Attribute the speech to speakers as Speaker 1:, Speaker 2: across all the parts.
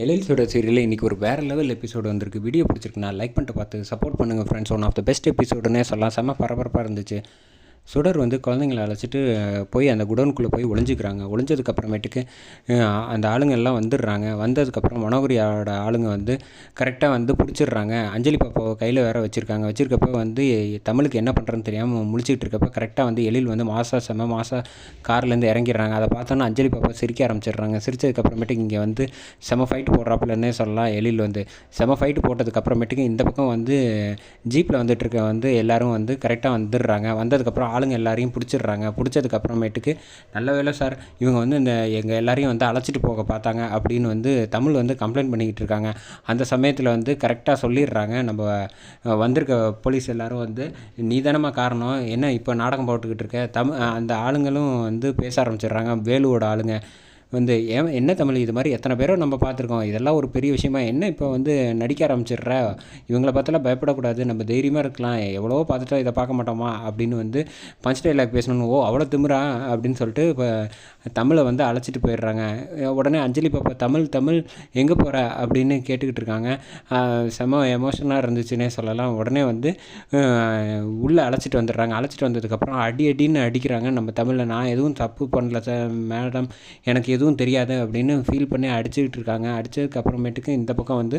Speaker 1: எழில்ஸோட சீரியலில் இன்றைக்கி ஒரு வேறு லெவல் எபிசோடு வந்திருக்கு. வீடியோ பிடிச்சிருக்குண்ணா லைக் பண்ணிட்டு பார்த்து சப்போர்ட் பண்ணுங்கள் friends. One of the best எபிசோடுன்னே சொல்லலாம். செம்ம பரபரப்பாக இருந்துச்சு. சுடர் வந்து குழந்தைங்கள அழைச்சிட்டு போய் அந்த குடோனுக்குள்ளே போய் ஒளிஞ்சிக்கிறாங்க. ஒளிஞ்சதுக்கப்புறமேட்டுக்கு அந்த ஆளுங்க எல்லாம் வந்துடுறாங்க. வந்ததுக்கப்புறம் மனோகரியோட ஆளுங்க வந்து கரெக்டாக வந்து பிடிச்சிடுறாங்க. அஞ்சலி பாப்பாவை கையில் வேற வச்சுருக்காங்க. வச்சுருக்கப்போ வந்து தமிழுக்கு என்ன பண்ணுறதுன்னு தெரியாமல் முழிச்சிட்டு இருக்கப்போ கரெக்டாக வந்து எழில் வந்து மாசா கார்லேருந்து இறங்கிடுறாங்க. அதை பார்த்தோன்னா அஞ்சலி பாப்பா சிரிக்க ஆரம்பிச்சிடுறாங்க. சிரிச்சதுக்கப்புறமேட்டுக்கு இங்கே வந்து செம ஃபைட்டு போடுறாப்புலன்னே சொல்லலாம். எழில் வந்து செம ஃபைட்டு போட்டதுக்கப்புறமேட்டுக்கு இந்த பக்கம் வந்து ஜீப்பில் வந்துட்டுருக்க வந்து எல்லோரும் வந்து கரெக்டாக வந்துடுறாங்க. வந்ததுக்கப்புறம் ஆளுங்க எல்லாரையும் பிடிச்சிடுறாங்க. பிடிச்சதுக்கப்புறமேட்டுக்கு நல்ல வேலை சார், இவங்க வந்து எங்கள் எல்லாரையும் வந்து அழைச்சிட்டு போக பார்த்தாங்க அப்படின்னு வந்து தமிழ் வந்து கம்ப்ளைண்ட் பண்ணிக்கிட்டு இருக்காங்க. அந்த சமயத்தில் வந்து கரெக்டாக சொல்லிடுறாங்க. நம்ம வந்திருக்க போலீஸ் எல்லோரும் வந்து நீ தானம்மா காரணம், என்ன இப்போ நாடகம் போட்டுக்கிட்டு இருக்க அந்த ஆளுங்களும் வந்து பேச ஆரம்பிச்சிடுறாங்க. வேலுவோட ஆளுங்க வந்து என்ன தமிழ் இது மாதிரி எத்தனை பேரோ நம்ம பார்த்துருக்கோம், இதெல்லாம் ஒரு பெரிய விஷயமா என்ன இப்போ வந்து நடிக்க ஆரம்பிச்சிடுற, இவங்கள பார்த்தெல்லாம் பயப்படக்கூடாது, நம்ம தைரியமாக இருக்கலாம், எவ்வளோ பார்த்துட்டா இதை பார்க்க மாட்டோமா அப்படின்னு வந்து பஞ்ச் டைலாக் பேசணும். ஓ அவ்வளோ திமிரா அப்படின்னு சொல்லிட்டு இப்போ தமிழை வந்து அழைச்சிட்டு போயிடுறாங்க. உடனே அஞ்சலி பாப்பா தமிழ் எங்கே போகிற அப்படின்னு கேட்டுக்கிட்டு இருக்காங்க. செம எமோஷனாக இருந்துச்சுன்னே சொல்லலாம். உடனே வந்து உள்ளே அழைச்சிட்டு வந்துடுறாங்க. அழைச்சிட்டு வந்ததுக்கப்புறம் அடின்னு அடிக்கிறாங்க. நம்ம தமிழில் நான் எதுவும் தப்பு பண்ணல சார் மேடம், எனக்கு எதுவும் தெரியாது அப்படின்னு ஃபீல் பண்ணி அடிச்சுக்கிட்டு இருக்காங்க. அடித்ததுக்கப்புறமேட்டுக்கு இந்த பக்கம் வந்து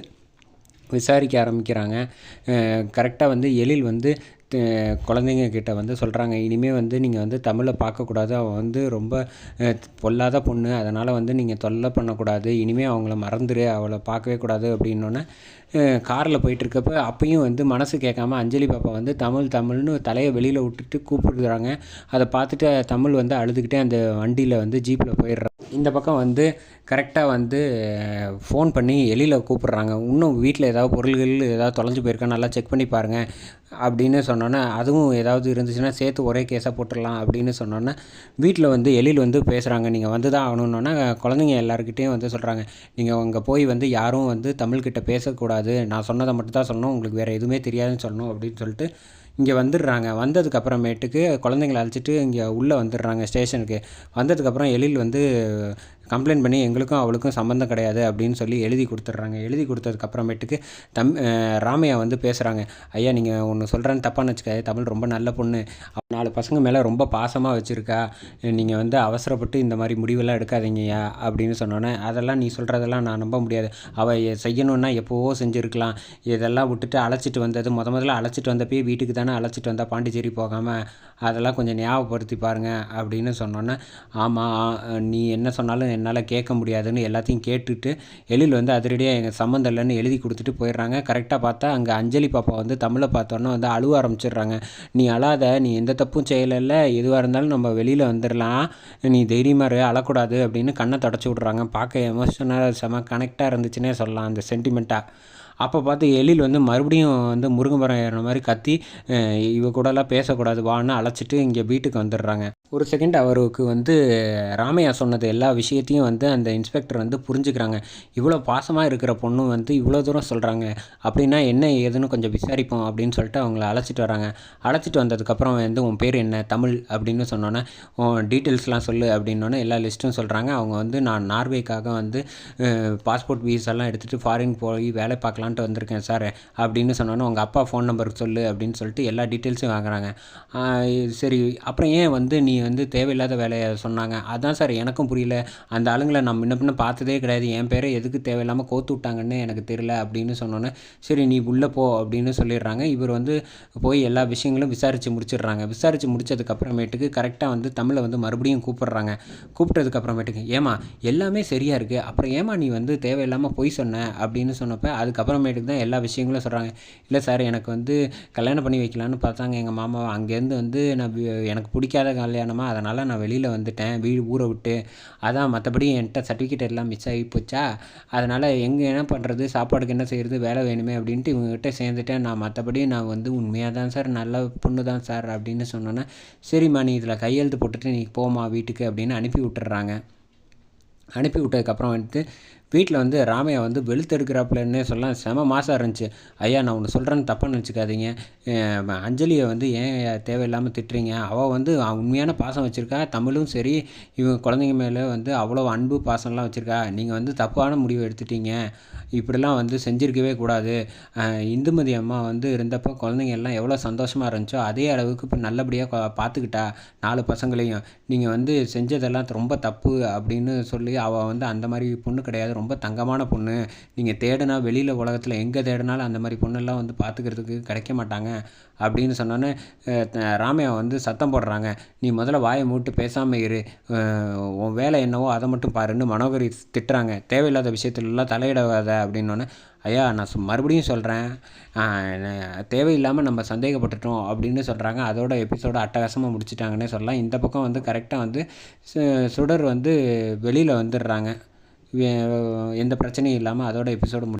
Speaker 1: விசாரிக்க ஆரம்பிக்கிறாங்க. கரெக்டாக வந்து எழில் வந்து குழந்தைங்க கிட்ட வந்து சொல்கிறாங்க, இனிமேல் வந்து நீங்கள் வந்து தமிழை பார்க்கக்கூடாது, அவள் வந்து ரொம்ப பொல்லாத பொண்ணு, அதனால் வந்து நீங்கள் தொல்லை பண்ணக்கூடாது, இனிமேல் அவங்கள மறந்துடு, அவளை பார்க்கவே கூடாது அப்படின்னோடனே காரில் போயிட்டுருக்கப்ப அப்பையும் வந்து மனசு கேட்காம அஞ்சலி பாப்பா வந்து தமிழ்னு தலையை வெளியில் விட்டுட்டு கூப்பிடுறாங்க. அதை பார்த்துட்டு தமிழ் வந்து அழுதுகிட்டே அந்த வண்டியில் வந்து ஜீப்பில் போயிடுறாங்க. இந்த பக்கம் வந்து கரெக்டாக வந்து ஃபோன் பண்ணி எழில கூப்பிட்றாங்க. இன்னும் வீட்டில் ஏதாவது பொருள்கள் ஏதாவது தொலைஞ்சு போயிருக்கா நல்லா செக் பண்ணி பாருங்கள் அப்படின்னு சொன்னோன்னே, அதுவும் ஏதாவது இருந்துச்சுன்னா சேர்த்து ஒரே கேஸாக போட்டுடலாம் அப்படின்னு சொன்னோன்னே வீட்டில் வந்து எழில் வந்து பேசுகிறாங்க. நீங்கள் வந்து தான் ஆகணுன்னொன்னே குழந்தைங்க எல்லாருக்கிட்டேயும் வந்து சொல்கிறாங்க, நீங்கள் அங்கே போய் வந்து யாரும் வந்து தமிழ்கிட்ட பேசக்கூடாது, நான் சொன்னதை மட்டும் தான் சொல்லணும், உங்களுக்கு வேறு எதுவுமே தெரியாதுன்னு சொல்லணும் அப்படின்னு சொல்லிட்டு இங்கே வந்துடுறாங்க. வந்ததுக்கப்புறமேட்டுக்கு குழந்தைங்கள அழைச்சிட்டு இங்கே உள்ளே வந்துடுறாங்க ஸ்டேஷனுக்கு. வந்ததுக்கப்புறம் எழில் வந்து கம்ப்ளைண்ட் பண்ணி எங்களுக்கும் அவளுக்கும் சம்மந்தம் கிடையாது அப்படின்னு சொல்லி எழுதி கொடுத்துட்றாங்க. எழுதி கொடுத்ததுக்கப்புறமேட்டுக்கு ராமையா வந்து பேசுகிறாங்க. ஐயா நீங்கள் ஒன்று சொல்கிறேன்னு தப்பாக நினச்சிக்காது, தமிழ் ரொம்ப நல்ல பொண்ணு, 4 பசங்க மேலே ரொம்ப பாசமாக வச்சுருக்கா, நீங்கள் வந்து அவசரப்பட்டு இந்த மாதிரி முடிவெல்லாம் எடுக்காதீங்கய்யா அப்படின்னு சொன்னோன்னே, அதெல்லாம் நீ சொல்கிறதெல்லாம் நான் நம்ப முடியாது, அவள் செய்யணுன்னா எப்போவோ செஞ்சுருக்கலாம், இதெல்லாம் விட்டுட்டு அழைச்சிட்டு வந்தது முதல்ல அழைச்சிட்டு வந்தப்பே வீட்டுக்கு தானே அழைச்சிட்டு வந்தால் பாண்டிச்சேரி போகாமல், அதெல்லாம் கொஞ்சம் ஞாபகப்படுத்தி பாருங்கள் அப்படின்னு சொன்னோன்னே, ஆமாம் நீ என்ன சொன்னாலும் என்னால் கேட்க முடியாதுன்னு எல்லாத்தையும் கேட்டுட்டு எழில் வந்து அதிரடியாக எங்கள் சம்மந்தம் இல்லைன்னு எழுதி கொடுத்துட்டு போயிடுறாங்க. கரெக்டாக பார்த்தா அங்கே அஞ்சலி பாப்பா வந்து தமிழை பார்த்தோன்னா வந்து அழுவ ஆரம்பிச்சிடுறாங்க. நீ அழாத, நீ எந்த தப்பும் செய்யலைல்ல, எதுவாக இருந்தாலும் நம்ம வெளியில் வந்துடலாம், நீ தைரியமாக அழக்கூடாது அப்படின்னு கண்ணை தொடச்சி விட்றாங்க. பார்க்க எமோஷனாக செம கனெக்டாக இருந்துச்சுன்னே சொல்லலாம் அந்த சென்டிமெண்ட்டாக. அப்போ பார்த்து எழில் வந்து மறுபடியும் வந்து முருங்கை மரம் ஏறின மாதிரி கத்தி இவ கூடலாம் பேசக்கூடாது வான்னு அழைச்சிட்டு இங்கே வீட்டுக்கு வந்துடுறாங்க. ஒரு செகண்ட் அவருக்கு வந்து ராமையா சொன்னது எல்லா விஷயத்தையும் வந்து அந்த இன்ஸ்பெக்டர் வந்து புரிஞ்சுக்கிறாங்க. இவ்வளோ பாசமாக இருக்கிற பொண்ணு வந்து இவ்வளோ தூரம் சொல்கிறாங்க அப்படின்னா என்ன ஏதுன்னு கொஞ்சம் விசாரிப்போம் அப்படின்னு சொல்லிட்டு அவங்கள அழைச்சிட்டு வராங்க. அழைச்சிட்டு வந்ததுக்கப்புறம் வந்து உன் பேர் என்ன தமிழ் அப்படின்னு சொன்னோன்னே, உன் டீட்டெயில்ஸ்லாம் சொல்லு அப்படின்னோடனே எல்லா லிஸ்ட்டும் சொல்கிறாங்க. அவங்க வந்து நான் நார்வேக்காக வந்து பாஸ்போர்ட் வீஸெல்லாம் எடுத்துகிட்டு ஃபாரின் போய் வேலை பார்க்கலான்ட்டு வந்திருக்கேன் சார் அப்படின்னு சொன்னோன்னே, உங்கள் அப்பா ஃபோன் நம்பர் சொல்லு அப்படின்னு சொல்லிட்டு எல்லா டீட்டெயில்ஸும் வாங்குறாங்க. சரி அப்புறம் ஏன் வந்து நீ வந்து தேவையில்லாத வேலையை சொன்னாங்க, அதான் சார் எனக்கும் புரியல, அந்த ஆளுங்களை நான் முன்ன பார்த்ததே கிடையாது, என் பேரை எதுக்கு தேவையில்லாமல் கோத்து விட்டாங்கன்னு எனக்கு தெரியல அப்படின்னு சொன்னோன்னே, சரி நீ உள்ளே போ அப்படின்னு சொல்லிடுறாங்க. இவர் வந்து போய் எல்லா விஷயங்களும் விசாரித்து முடிச்சிடுறாங்க. விசாரித்து முடிச்சதுக்கப்புறமேட்டுக்கு கரெக்டாக வந்து தமிழை வந்து மறுபடியும் கூப்பிட்றாங்க. கூப்பிட்டதுக்கப்புறமேட்டுக்கு ஏமா எல்லாமே சரியாக இருக்குது, அப்புறம் ஏமா நீ வந்து தேவையில்லாமல் பொய் சொன்ன அப்படின்னு சொன்னப்போ அதுக்கப்புறமேட்டுக்கு தான் எல்லா விஷயங்களும் சொல்கிறாங்க. இல்லை சார் எனக்கு வந்து கல்யாணம் பண்ணி வைக்கலான்னு பார்த்தாங்க எங்கள் மாமா, அங்கேருந்து வந்து நான் எனக்கு பிடிக்காத கல்யாணமாக, அதனால் நான் வெளியில் வந்துட்டேன் ஊரை விட்டு, அதான் மற்றபடி என்கிட்ட சர்டிஃபிகேட் எல்லாம் மிஸ் ஆகி போச்சா, அதனால் எங்கே என்ன பண்ணுறது, சாப்பாடுக்கு என்ன செய்கிறது, வேலை வேணுமே அப்படின்ட்டு இவங்ககிட்ட சேர்ந்துட்டேன், நான் மற்றபடி நான் வந்து உண்மையாக தான் சார், நல்ல பொண்ணு தான் சார் அப்படின்னு சொன்னோன்னே, சரிம்மா நீ இதில் கையெழுத்து போட்டுட்டு நீ போமா வீட்டுக்கு அப்படின்னு அனுப்பி விட்டுறாங்க. அனுப்பி விட்டதுக்கப்புறம் வந்துட்டு வீட்டில் வந்து ராமையா வந்து வெளுத்தெடுக்கிறாப்புலன்னே சொல்லலாம். செம மாசாக இருந்துச்சு. ஐயா நான் ஒன்று சொல்கிறேன்னு தப்பாக நினச்சிக்காதீங்க. அஞ்சலியை வந்து ஏன் தேவையில்லாமல் திட்டுறீங்க? அவள் வந்து உண்மையான பாசம் வச்சுருக்கா. தமிழும் சரி இவங்க குழந்தைங்க மேலே வந்து அவ்வளோ அன்பு பாசம்லாம் வச்சுருக்கா. நீங்கள் வந்து தப்பான முடிவு எடுத்துட்டீங்க. இப்படிலாம் வந்து செஞ்சுருக்கவே கூடாது. இந்துமதி அம்மா வந்து இருந்தப்போ குழந்தைங்க எல்லாம் எவ்வளோ சந்தோஷமாக இருந்துச்சோ அதே அளவுக்கு இப்போ நல்லபடியாக பார்த்துக்கிட்டா 4 பசங்களையும். நீங்கள் வந்து செஞ்சதெல்லாம் ரொம்ப தப்பு அப்படின்னு சொல்லி அவள் வந்து அந்த மாதிரி பொண்ணு கிடையாது. ரொம்ப தங்கமான பொண்ணு. நீங்கள் தேடினா வெளியில் உலகத்தில் எங்கே தேடினாலும் அந்த மாதிரி பொண்ணெல்லாம் வந்து பார்த்துக்கிறதுக்கு கிடைக்க மாட்டாங்க அப்படின்னு சொன்னோன்னே ராமையா வந்து சத்தம் போடுறாங்க. நீ முதல்ல வாயை மூட்டு பேசாமல் இரு. உன் வேலை என்னவோ அதை மட்டும் பாருன்னு மனோகரி திட்டுறாங்க. தேவையில்லாத விஷயத்துலலாம் தலையிடாத அப்படின்னோடனே ஐயா நான் மறுபடியும் சொல்கிறேன், தேவையில்லாமல் நம்ம சந்தேகப்பட்டுட்டோம் அப்படின்னு சொல்கிறாங்க. அதோட எபிசோட அட்டகாசமாக முடிச்சிட்டாங்கன்னே சொல்லலாம். இந்த பக்கம் வந்து கரெக்டாக வந்து சுடர் வந்து வெளியில் வந்துடுறாங்க. எந்த பிரச்சனையும் இல்லாமல் அதோட எபிசோடு